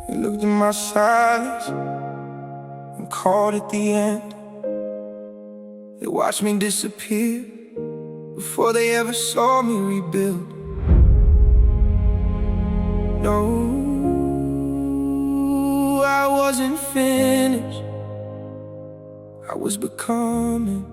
They looked at my silence and called it the end. They watched me disappear before they ever saw me rebuild. No, I wasn't finished, I was becoming.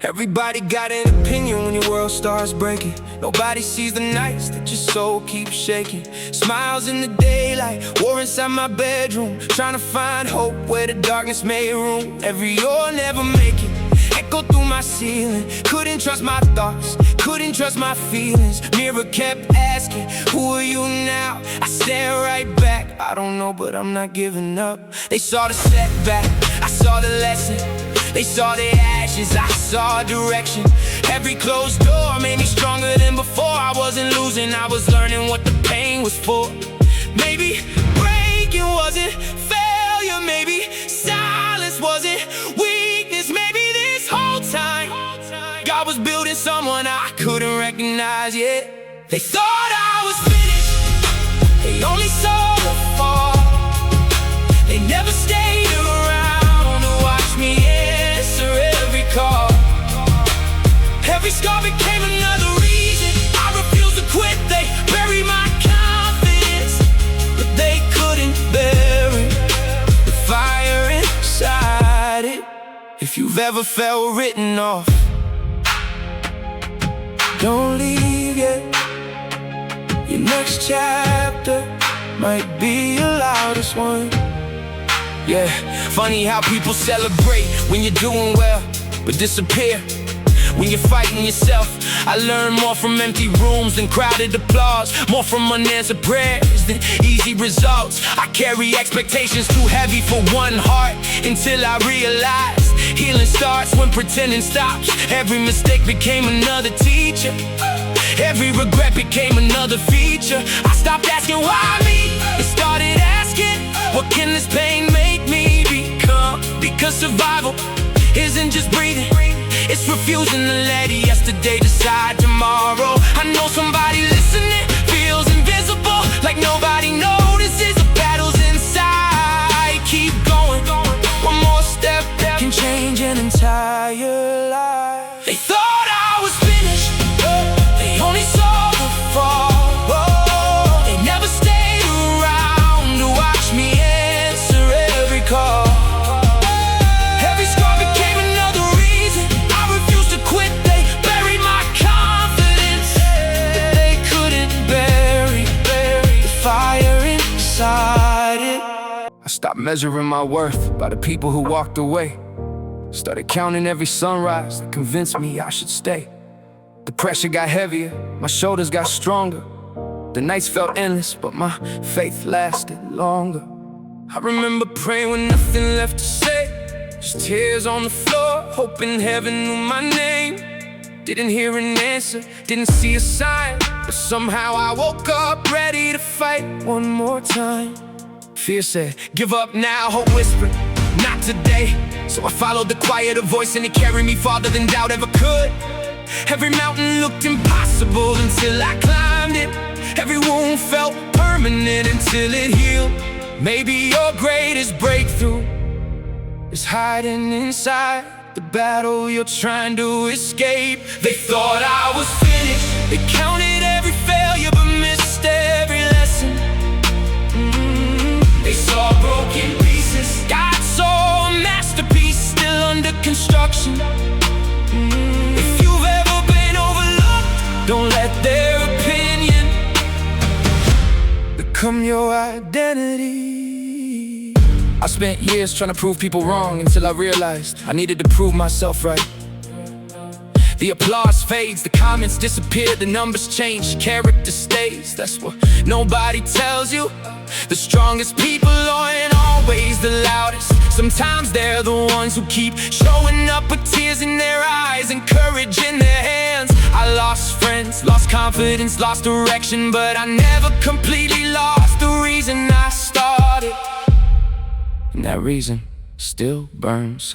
Everybody got an opinion when your world starts breaking. Nobody sees the nights that your soul keeps shaking. Smiles in the daylight, war inside my bedroom, trying to find hope where the darkness made room. Every "you'll never make it" echoed through my ceiling. Couldn't trust my thoughts, couldn't trust my feelings. Mirror kept asking, who are you now? I stared right back, I don't know, but I'm not giving up. They saw the setback, I saw the lesson. They saw the ashes, I saw direction. Every closed door made me stronger than before. I wasn't losing, I was learning what the pain was for. Maybe breaking wasn't failure, maybe silence wasn't weakness. Maybe this whole time God was building someone I couldn't recognize yet. They thought I was finished, they only saw the fall. They never stayed around to watch me answer every call. Every scar became another reason I refused to quit. They buried my confidence, but they couldn't bury the fire inside it. If you've ever felt written off, don't leave yet. Your next chapter might be your loudest one. Yeah, funny how people celebrate when you're doing well, but disappear when you're fighting yourself. I learned more from empty rooms than crowded applause, more from unanswered prayers than easy results. I carry expectations too heavy for one heart, until I realized healing starts when pretending stops. Every mistake became another teacher, every regret became another feature. I stopped asking why me, and started asking, what can this pain make me become? Because survival isn't just breathing, it's refusing to let yesterday decide tomorrow. I know somebody listening feels invisible, like nobody notices the battles inside. Keep going, one more step can change an entire life. They thought I was finished, they only saw the fall. They never stayed around to watch me answer every call. Every scar became another reason I refused to quit. They buried my confidence, but they couldn't bury the fire inside it. I stopped measuring my worth by the people who walked away. Started counting every sunrise that convinced me I should stay. The pressure got heavier, my shoulders got stronger. The nights felt endless, but my faith lasted longer. I remember praying with nothing left to say, just tears on the floor, hoping heaven knew my name. Didn't hear an answer, didn't see a sign, but somehow I woke up ready to fight one more time. Fear said, give up now, hope whispered, not today. So I followed the quieter voice, and it carried me farther than doubt ever could. Every mountain looked impossible until I climbed it. Every wound felt permanent until it healed. Maybe your greatest breakthrough is hiding inside the battle you're trying to escape. They thought I was finished, they counted every failure but missed every lesson. They saw broken pieces, God saw a masterpiece still under construction. If you've ever been overlooked, don't let their opinion become your identity. I spent years trying to prove people wrong until I realized I needed to prove myself right. The applause fades, the comments disappear, the numbers change, character stays. That's what nobody tells you. The strongest people aren't always the loudest. Sometimes they're the ones who keep showing up with tears in their eyes and courage in their hands. I lost friends, lost confidence, lost direction, but I never completely lost the reason I started. And that reason still burns,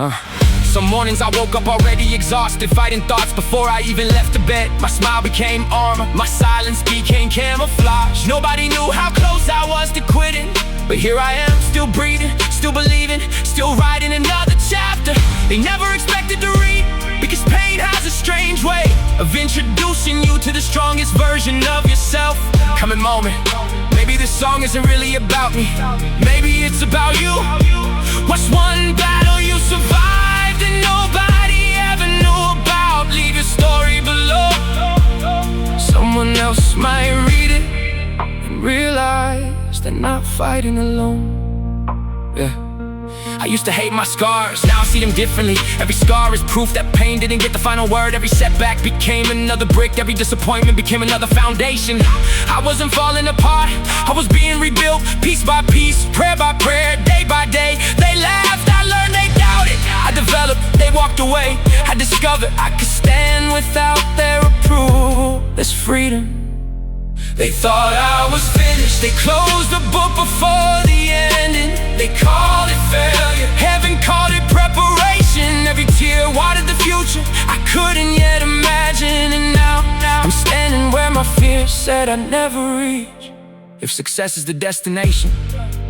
Some mornings I woke up already exhausted, fighting thoughts before I even left the bed. My smile became armor, my silence became camouflage. Nobody knew how close I was to quitting, but here I am, still breathing, still believing, still writing another chapter. They never expected to read, because pain has a strange way of introducing you to the strongest version of yourself. Come a moment, maybe this song isn't really about me, maybe it's about you. What's one battle you survived that nobody ever knew about? Leave your story below. Someone else might read it and realize they're not fighting alone. Yeah. I used to hate my scars, now I see them differently. Every scar is proof that pain didn't get the final word. Every setback became another brick, every disappointment became another foundation. I wasn't falling apart, I was being rebuilt, piece by piece, prayer by prayer, day by day. They laughed, I learned, they doubted. I developed, they walked away. I discovered I could stand without their approval. There's freedom. They thought I was finished, they closed the book before the ending. They called it failure, heaven called it preparation. Every tear watered the future I couldn't yet imagine. And now I'm standing where my fears said I'd never reach. If success is the destination,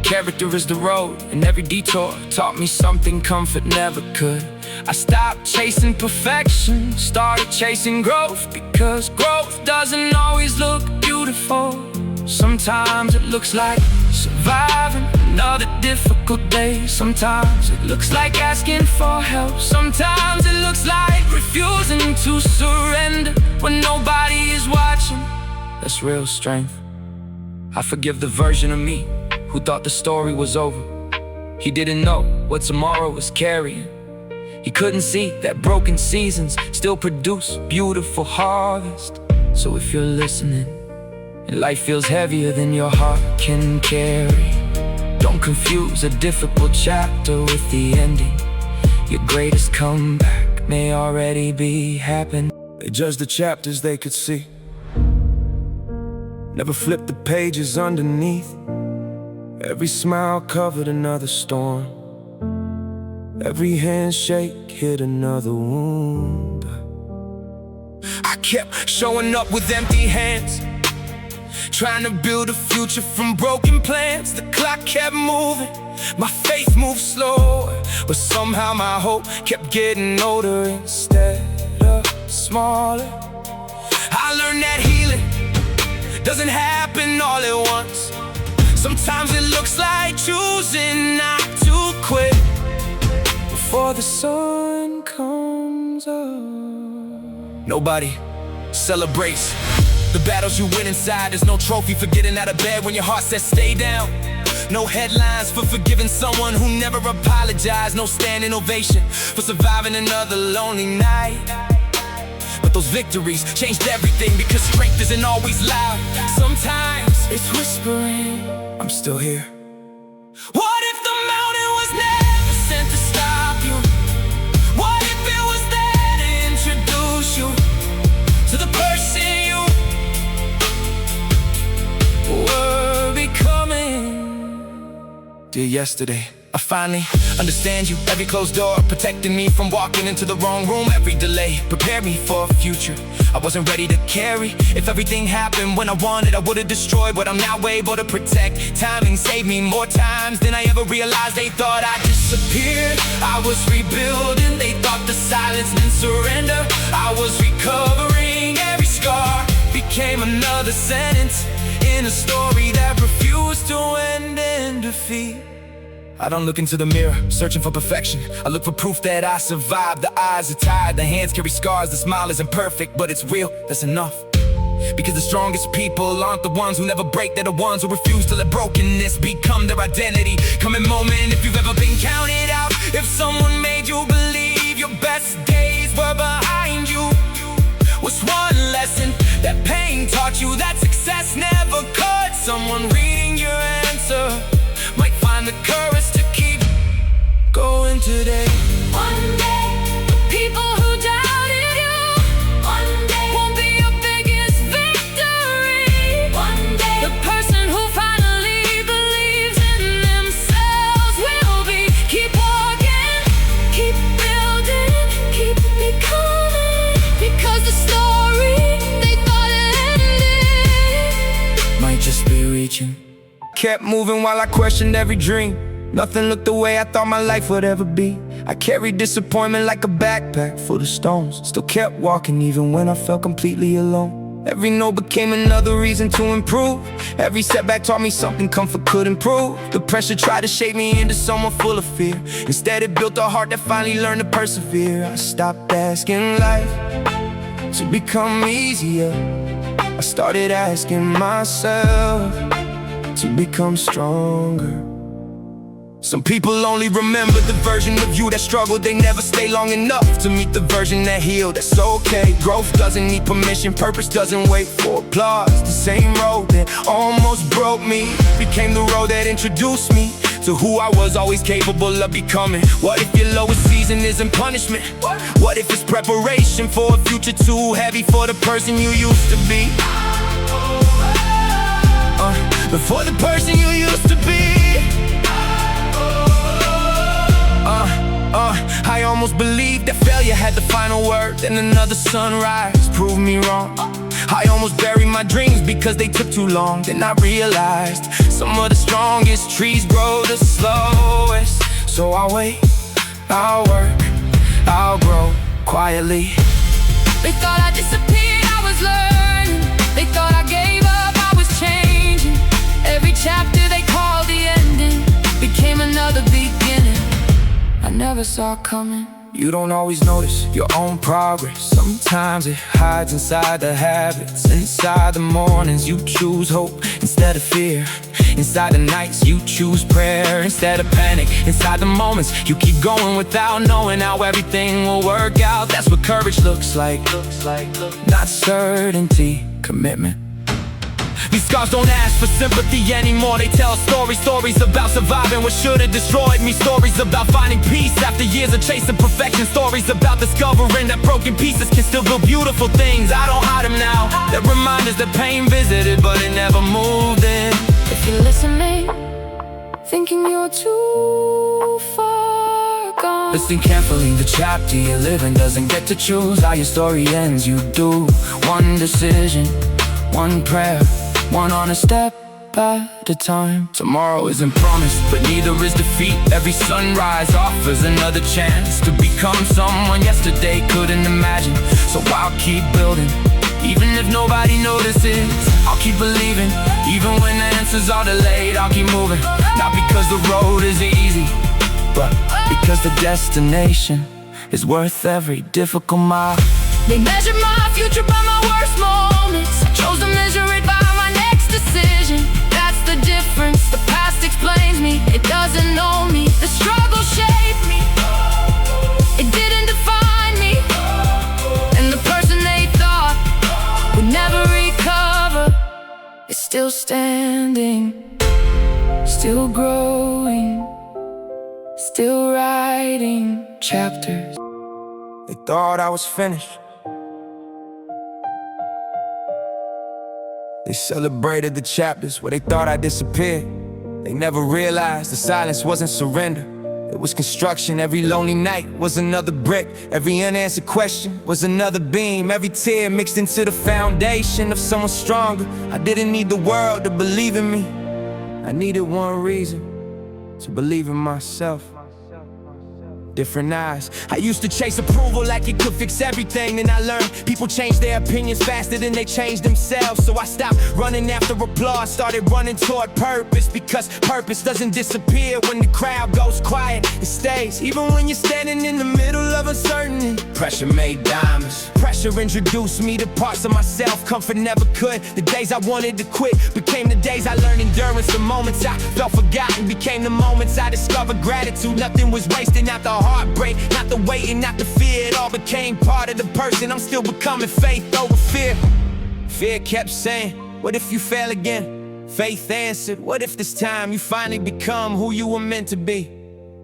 character is the road, and every detour taught me something comfort never could. I stopped chasing perfection, started chasing growth, because growth doesn't always look beautiful. Sometimes it looks like surviving another difficult day. Sometimes it looks like asking for help. Sometimes it looks like refusing to surrender when nobody is watching. That's real strength. I forgive the version of me who thought the story was over. He didn't know what tomorrow was carrying. He couldn't see that broken seasons still produce beautiful harvest. So if you're listening and life feels heavier than your heart can carry, don't confuse a difficult chapter with the ending. Your greatest comeback may already be happening. They judged the chapters they could see, never flipped the pages underneath. Every smile covered another storm, every handshake hid another wound. I kept showing up with empty hands, trying to build a future from broken plans. The clock kept moving, my faith moved slower, but somehow my hope kept getting older instead of smaller. I learned that healing doesn't happen all at once. Sometimes it looks like choosing not to quit before the sun comes up. Nobody celebrates the battles you win inside. There's no trophy for getting out of bed when your heart says stay down. No headlines for forgiving someone who never apologized. No standing ovation for surviving another lonely night. But those victories changed everything, because strength isn't always loud. Sometimes it's whispering, I'm still here. What if the mountain was never sent to stop you? What if it was there to introduce you to the person you were becoming? Dear yesterday, I finally understand you. Every closed door protecting me from walking into the wrong room. Every delay prepared me for a future I wasn't ready to carry. If everything happened when I wanted, I would've destroyed what I'm now able to protect. Timing saved me more times than I ever realized. They thought I disappeared, I was rebuilding. They thought the silence meant surrender, I was recovering. Every scar became another sentence in a story that refused to end in defeat. I don't look into the mirror, searching for perfection. I look for proof that I survived. The eyes are tired, the hands carry scars. The smile isn't perfect, but it's real, that's enough. Because the strongest people aren't the ones who never break. They're the ones who refuse to let brokenness become their identity. Coming moment if you've ever been counted out. If someone made you believe your best days were behind you, what's one lesson that pain taught you that success never could? Someone reading your answer might find the courage to keep going today. One day, the people who doubted you, one day, won't be your biggest victory. One day, the person who finally believes in themselves will be. Keep walking, keep building. kept moving while I questioned every dream. Nothing looked the way I thought my life would ever be. I carried disappointment like a backpack full of stones. Still kept walking even when I felt completely alone. Every no became another reason to improve. Every setback taught me something comfort couldn't prove. The pressure tried to shape me into someone full of fear. Instead it built a heart that finally learned to persevere. I stopped asking life to become easier. I started asking myself to become stronger. Some people only remember the version of you that struggled. They never stay long enough to meet the version that healed. That's okay. Growth doesn't need permission. Purpose doesn't wait for applause. The same road that almost broke me became the road that introduced me to who I was always capable of becoming. What if your lowest season isn't punishment? What if it's preparation for a future too heavy for the person you used to be? Before the person you used to be. I almost believed that failure had the final word. Then another sunrise proved me wrong. I almost buried my dreams because they took too long. Then I realized some of the strongest trees grow the slowest. So I'll wait, I'll work, I'll grow quietly. They thought I disappeared, I was learning. They thought I gave up, I was changing. Every chapter they called the ending became another beginning I never saw coming. You don't always notice your own progress. Sometimes it hides inside the habits. Inside the mornings you choose hope instead of fear. Inside the nights you choose prayer instead of panic. Inside the moments you keep going without knowing how everything will work out. That's what courage looks like. Not certainty, commitment. These scars don't ask for sympathy anymore. They tell stories about surviving what should have destroyed me. Stories about finding peace after years of chasing perfection. Stories about discovering that broken pieces can still build beautiful things. I don't hide them now. They're reminders that pain visited, but it never moved in. If you're listening, thinking you're too far gone, listen carefully, the chapter you're living doesn't get to choose how your story ends. You do. One decision, one prayer, one honest step at a time. Tomorrow isn't promised, but neither is defeat. Every sunrise offers another chance to become someone yesterday couldn't imagine. So I'll keep building, even if nobody notices. I'll keep believing, even when the answers are delayed. I'll keep moving, not because the road is easy, but because the destination is worth every difficult mile. they measure my future by my worst moments. I chose to measure it by my next decision. That's the difference. The past explains me, it doesn't know me. The struggle shaped me, it didn't define me. And the person they thought would never recover is still standing, still growing, still writing chapters. They thought I was finished. They celebrated the chapters where they thought I disappeared. They never realized the silence wasn't surrender. It was construction. Every lonely night was another brick. Every unanswered question was another beam. Every tear mixed into the foundation of someone stronger. I didn't need the world to believe in me. I needed one reason, to believe in myself. Different eyes. I used to chase approval like it could fix everything. Then I learned people change their opinions faster than they change themselves. So I stopped running after applause, started running toward purpose. Because purpose doesn't disappear when the crowd goes quiet. It stays, even when you're standing in the middle of uncertainty. Pressure made diamonds. Pressure introduced me to parts of myself comfort never could. The days I wanted to quit became the days I learned endurance. The moments I felt forgotten became the moments I discovered gratitude. Nothing was wasted, not the heartbreak, not the waiting, not the fear. It all became part of the person. I'm still becoming faith over fear. Fear kept saying, what if you fail again? Faith answered, what if this time you finally become who you were meant to be?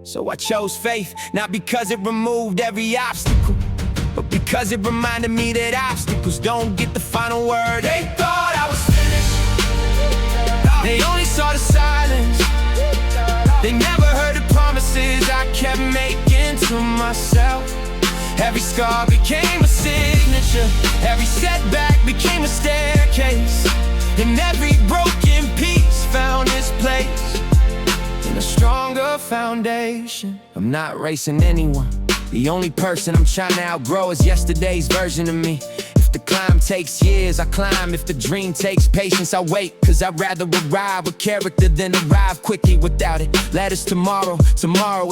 So I chose faith, not because it removed every obstacle, but because it reminded me that obstacles don't get the final word. They thought I was finished. They only saw the silence. They never heard the promises I kept making to myself. Every scar became a signature. Every setback became a staircase. And every broken piece found its place. foundation. I'm not racing anyone. The only person I'm trying to outgrow is yesterday's version of me. If the climb takes years, I climb. If the dream takes patience, I wait. Cause I'd rather arrive with character than arrive quickly without it. Letters tomorrow,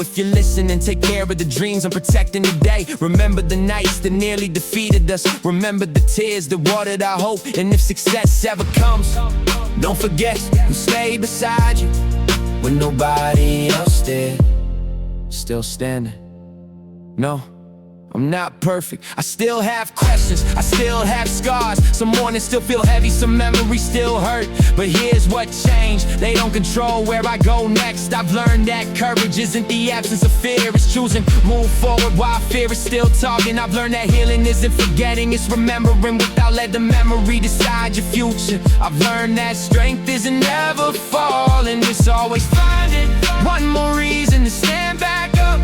if you're listening, take care of the dreams I'm protecting today. Remember the nights that nearly defeated us. Remember the tears that watered our hope. And if success ever comes, don't forget who stayed beside you when nobody else did. Still standing. No, I'm not perfect. I still have questions, I still have scars. Some mornings still feel heavy, some memories still hurt. But here's what changed: they don't control where I go next. I've learned that courage isn't the absence of fear, it's choosing move forward while fear is still talking. I've learned that healing isn't forgetting, it's remembering without letting the memory decide your future. I've learned that strength isn't never falling, it's always finding one more reason to stand back up.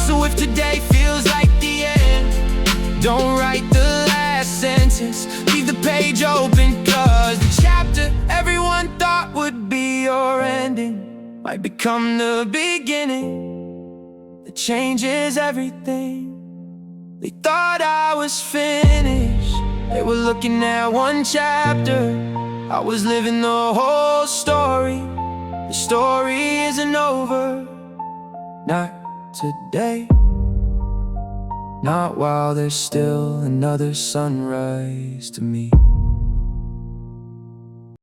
So if today feels like the end, don't write the last sentence, leave the page open. Cause the chapter everyone thought would be your ending might become the beginning that changes everything. They thought I was finished, they were looking at one chapter. I was living the whole story. The story isn't over, not today. Not while there's still another sunrise to me.